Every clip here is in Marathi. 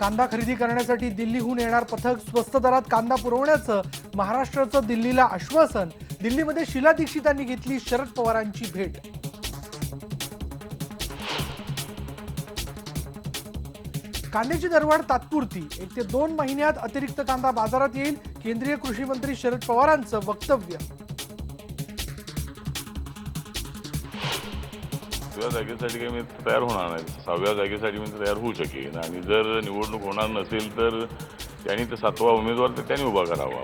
कांदा खरेदी करण्यासाठी दिल्लीहून येणार पथक, स्वस्त दरात कांदा पुरवण्याचं महाराष्ट्राचं दिल्लीला आश्वासन। दिल्लीमध्ये शीला दीक्षितांनी घेतली शरद पवारांची भेट। कांद्याची दरवाढ तात्पुरती, 1 ते 2 महिन्यात अतिरिक्त कांदा बाजारात येईल, केंद्रीय कृषी मंत्री शरद पवारांचं वक्तव्य। जागेसाठी काही मी तयार होणार नाही, 6व्या जागेसाठी मी तयार होऊ शकेन आणि जर निवडणूक होणार नसेल तर त्यांनी ते 7वा उमेदवार तर त्यांनी उभा करावा।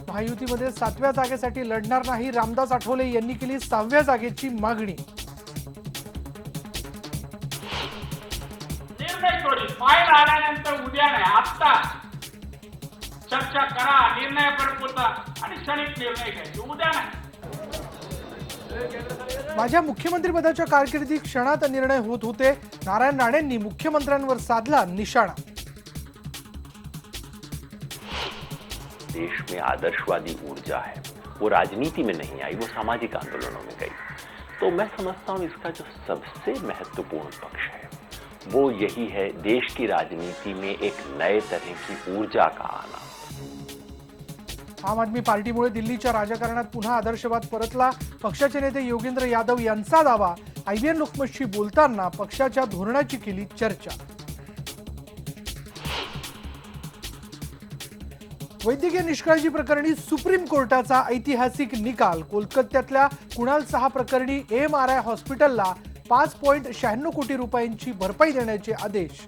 महायुतीमध्ये 7व्या जागेसाठी लढणार नाही, रामदास आठवले यांनी केली 6व्या जागेची मागणी। निर्णय थोडी फाईल आल्यानंतर उद्या नाही आता चर्चा करा, निर्णयाकडे पोचा आणि क्षणिक निर्णय घ्यायचे, उद्या नाही। माझ्या मुख्यमंत्रीपदाच्या कारकिर्दीत क्षणात निर्णय होत होते, नारायण राणेंनी मुख्यमंत्र्यांवर साधला निशाणा। देश में आदर्शवादी ऊर्जा है, वो राजनीति में नहीं आई, वो सामाजिक आंदोलनों में गई। तो मैं समझता हूँ इसका जो सबसे महत्वपूर्ण पक्ष है वो यही है, देश की राजनीति में एक नए तरह की ऊर्जा का आना। आम आदमी पार्टीमुळे दिल्लीच्या राजकारणात पुन्हा आदर्शवाद परतला, पक्षाचे नेते योगेंद्र यादव यांचा दावा। IBN लोकमतशी बोलताना पक्षाच्या धोरणाची केली चर्चा। वैद्यकीय निष्काळजी प्रकरणी सुप्रीम कोर्टाचा ऐतिहासिक निकाल। कोलकात्यातल्या कुणाल साहा प्रकरणी MRI हॉस्पिटलला 5.96 कोटी रुपयांची भरपाई देण्याचे आदेश।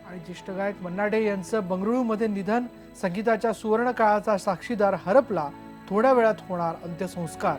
आणि ज्येष्ठ गायक मन्ना डे यांचं बंगळुरूमध्ये निधन, संगीताच्या सुवर्ण काळाचा साक्षीदार हरपला, थोड्या वेळात होणार अंत्यसंस्कार।